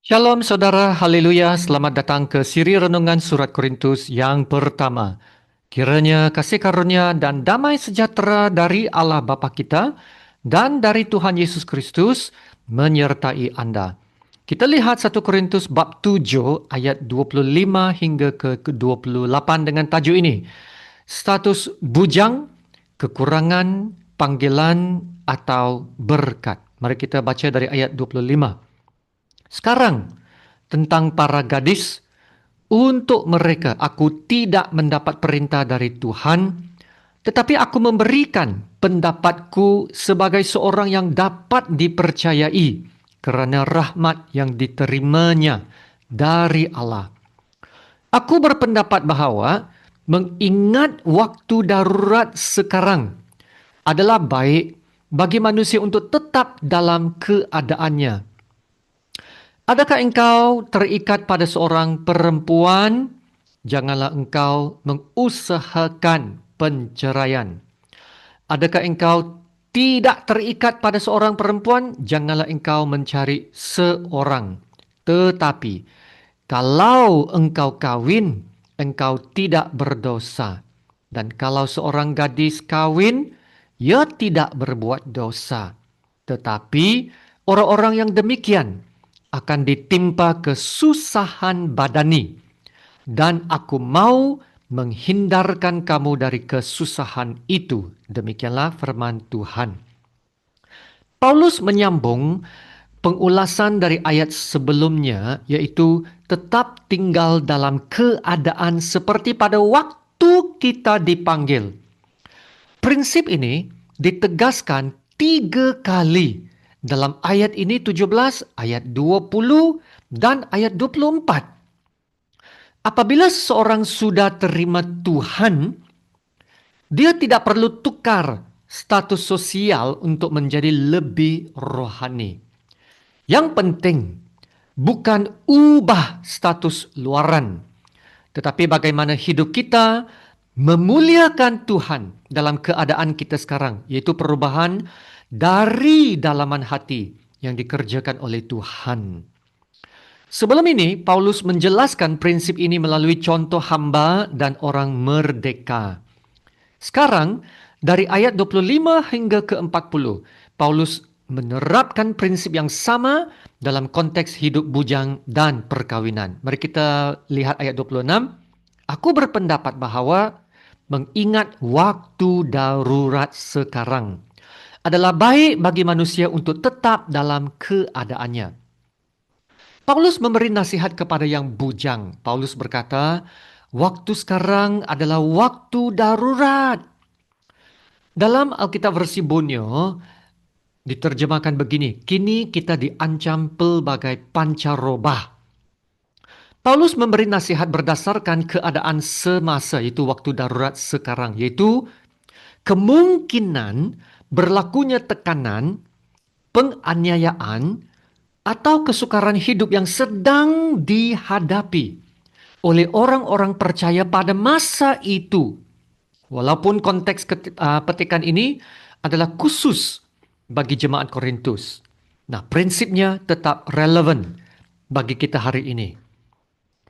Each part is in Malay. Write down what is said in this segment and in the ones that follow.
Shalom saudara, haleluya, selamat datang ke siri renungan surat Korintus yang pertama. Kiranya kasih karunia dan damai sejahtera dari Allah Bapa kita dan dari Tuhan Yesus Kristus menyertai Anda. Kita lihat 1 Korintus bab 7 ayat 25 hingga ke 28 dengan tajuk ini. Status bujang, kekurangan, panggilan atau berkat. Mari kita baca dari ayat 25. Sekarang, tentang para gadis, untuk mereka aku tidak mendapat perintah dari Tuhan, tetapi aku memberikan pendapatku sebagai seorang yang dapat dipercayai kerana rahmat yang diterimanya dari Allah. Aku berpendapat bahawa mengingat waktu darurat sekarang adalah baik bagi manusia untuk tetap dalam keadaannya. Adakah engkau terikat pada seorang perempuan? Janganlah engkau mengusahakan penceraian. Adakah engkau tidak terikat pada seorang perempuan? Janganlah engkau mencari seorang. Tetapi, kalau engkau kawin, engkau tidak berdosa. Dan kalau seorang gadis kawin, ia tidak berbuat dosa. Tetapi, orang-orang yang demikian akan ditimpa kesusahan badani, dan aku mau menghindarkan kamu dari kesusahan itu. Demikianlah firman Tuhan. Paulus menyambung pengulasan dari ayat sebelumnya, yaitu tetap tinggal dalam keadaan seperti pada waktu kita dipanggil. Prinsip ini ditegaskan 3 kali dalam ayat ini 17, ayat 20 dan ayat 24. Apabila seseorang sudah terima Tuhan, dia tidak perlu tukar status sosial untuk menjadi lebih rohani. Yang penting bukan ubah status luaran, tetapi bagaimana hidup kita memuliakan Tuhan dalam keadaan kita sekarang, yaitu perubahan dari dalaman hati yang dikerjakan oleh Tuhan. Sebelum ini, Paulus menjelaskan prinsip ini melalui contoh hamba dan orang merdeka. Sekarang, dari ayat 25 hingga ke 40, Paulus menerapkan prinsip yang sama dalam konteks hidup bujang dan perkawinan. Mari kita lihat ayat 26. Aku berpendapat bahawa mengingat waktu darurat sekarang adalah baik bagi manusia untuk tetap dalam keadaannya. Paulus memberi nasihat kepada yang bujang. Paulus berkata, waktu sekarang adalah waktu darurat. Dalam Alkitab versi Bonyo, diterjemahkan begini, kini kita diancam pelbagai pancaroba. Paulus memberi nasihat berdasarkan keadaan semasa, yaitu waktu darurat sekarang, yaitu kemungkinan berlakunya tekanan, penganiayaan, atau kesukaran hidup yang sedang dihadapi oleh orang-orang percaya pada masa itu. Walaupun konteks petikan ini adalah khusus bagi jemaat Korintus. Nah, prinsipnya tetap relevan bagi kita hari ini.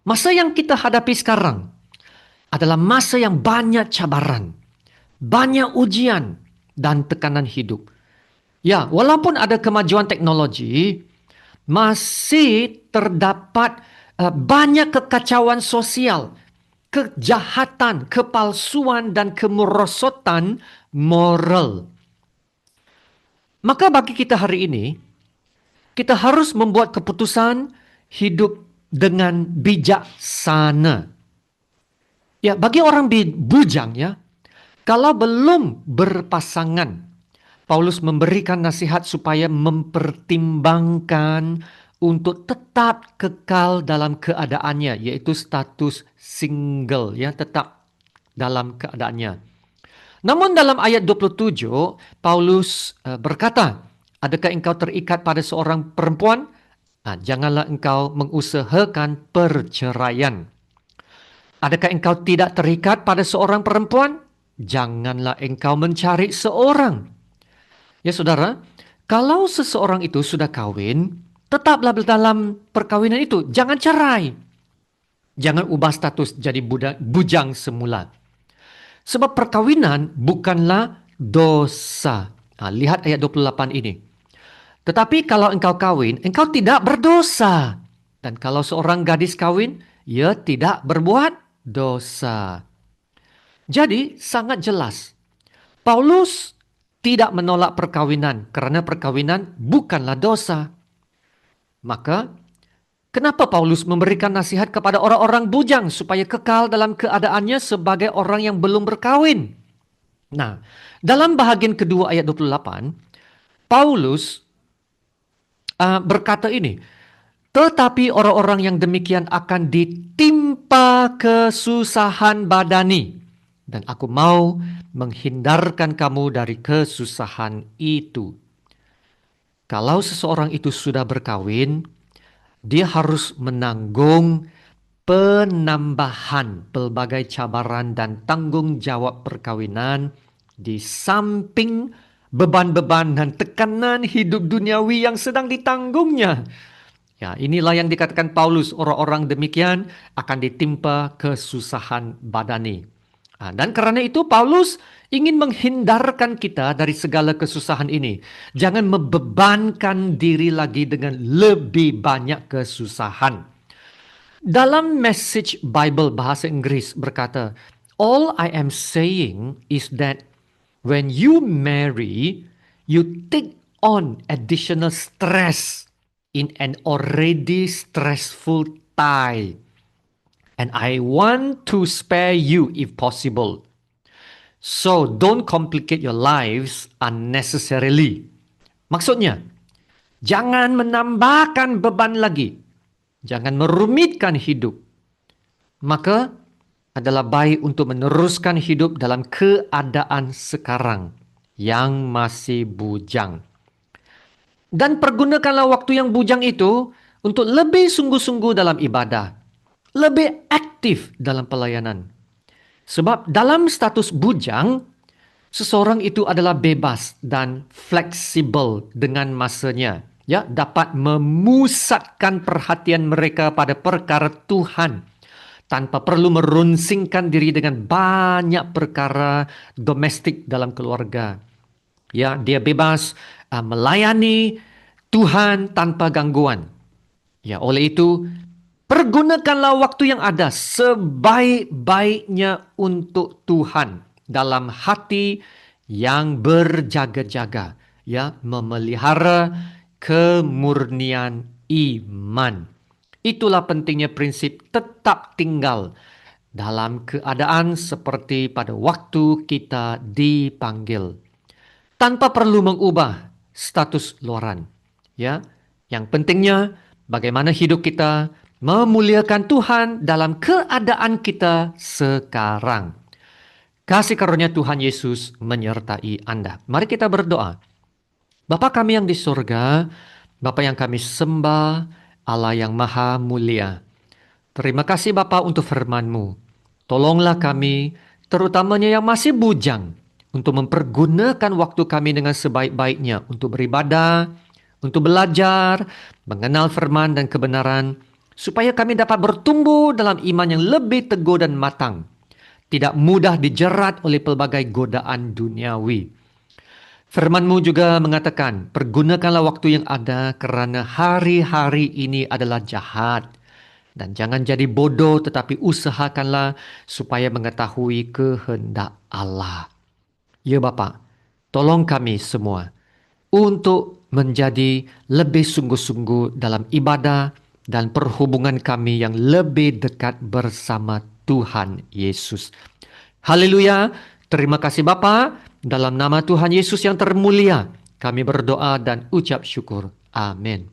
Masa yang kita hadapi sekarang adalah masa yang banyak cabaran, banyak ujian, dan tekanan hidup. Ya, walaupun ada kemajuan teknologi, masih terdapat banyak kekacauan sosial, kejahatan, kepalsuan, dan kemerosotan moral. Maka bagi kita hari ini, kita harus membuat keputusan hidup dengan bijaksana. Ya, bagi orang bujang ya, kalau belum berpasangan, Paulus memberikan nasihat supaya mempertimbangkan untuk tetap kekal dalam keadaannya, yaitu status single, ya, tetap dalam keadaannya. Namun dalam ayat 27, Paulus berkata, adakah engkau terikat pada seorang perempuan? Janganlah engkau mengusahakan perceraian. Adakah engkau tidak terikat pada seorang perempuan? Janganlah engkau mencari seorang. Ya saudara, kalau seseorang itu sudah kawin, Tetaplah dalam perkawinan itu. Jangan cerai. Jangan ubah status jadi bujang semula. Sebab perkawinan bukanlah dosa. Lihat ayat 28 ini. Tetapi kalau engkau kawin, engkau tidak berdosa. Dan kalau seorang gadis kawin, ia tidak berbuat dosa. Jadi sangat jelas. Paulus tidak menolak perkawinan karena perkawinan bukanlah dosa. Maka kenapa Paulus memberikan nasihat kepada orang-orang bujang supaya kekal dalam keadaannya sebagai orang yang belum berkawin? Nah, dalam bahagian kedua ayat 28, Paulus berkata ini, tetapi orang-orang yang demikian akan ditimpa kesusahan badani. Dan aku mau menghindarkan kamu dari kesusahan itu. Kalau seseorang itu sudah berkawin, dia harus menanggung penambahan pelbagai cabaran dan tanggung jawab perkawinan di samping beban-beban dan tekanan hidup duniawi yang sedang ditanggungnya. Ya, inilah yang dikatakan Paulus, orang-orang demikian akan ditimpa kesusahan badani. Dan karena itu Paulus ingin menghindarkan kita dari segala kesusahan ini. Jangan membebankan diri lagi dengan lebih banyak kesusahan. Dalam Message Bible bahasa Inggris berkata, all I am saying is that when you marry, you take on additional stress in an already stressful tie. And I want to spare you if possible. So don't complicate your lives unnecessarily. Maksudnya, jangan menambahkan beban lagi. Jangan merumitkan hidup. Maka adalah baik untuk meneruskan hidup dalam keadaan sekarang yang masih bujang. Dan pergunakanlah waktu yang bujang itu untuk lebih sungguh-sungguh dalam ibadah. Lebih aktif dalam pelayanan. Sebab dalam status bujang, seseorang itu adalah bebas dan fleksibel dengan masanya. Ya, dapat memusatkan perhatian mereka pada perkara Tuhan tanpa perlu merunsingkan diri dengan banyak perkara domestik dalam keluarga. Ya, dia bebas melayani Tuhan tanpa gangguan. Ya, oleh itu pergunakanlah waktu yang ada sebaik-baiknya untuk Tuhan dalam hati yang berjaga-jaga, ya, memelihara kemurnian iman. Itulah pentingnya prinsip tetap tinggal dalam keadaan seperti pada waktu kita dipanggil, tanpa perlu mengubah status luaran. Ya, yang pentingnya bagaimana hidup kita memuliakan Tuhan dalam keadaan kita sekarang. Kasih karunia Tuhan Yesus menyertai Anda. Mari kita berdoa. Bapa kami yang di surga, Bapa yang kami sembah, Allah yang maha mulia. Terima kasih Bapa untuk firman-Mu. Tolonglah kami, terutamanya yang masih bujang, untuk mempergunakan waktu kami dengan sebaik-baiknya untuk beribadah, untuk belajar, mengenal firman dan kebenaran, supaya kami dapat bertumbuh dalam iman yang lebih teguh dan matang, tidak mudah dijerat oleh pelbagai godaan duniawi. Firman-Mu juga mengatakan, pergunakanlah waktu yang ada kerana hari-hari ini adalah jahat. Dan jangan jadi bodoh tetapi usahakanlah supaya mengetahui kehendak Allah. Ya Bapa, tolong kami semua untuk menjadi lebih sungguh-sungguh dalam ibadah dan perhubungan kami yang lebih dekat bersama Tuhan Yesus. Haleluya. Terima kasih Bapa. Dalam nama Tuhan Yesus yang termulia, kami berdoa dan ucap syukur. Amin.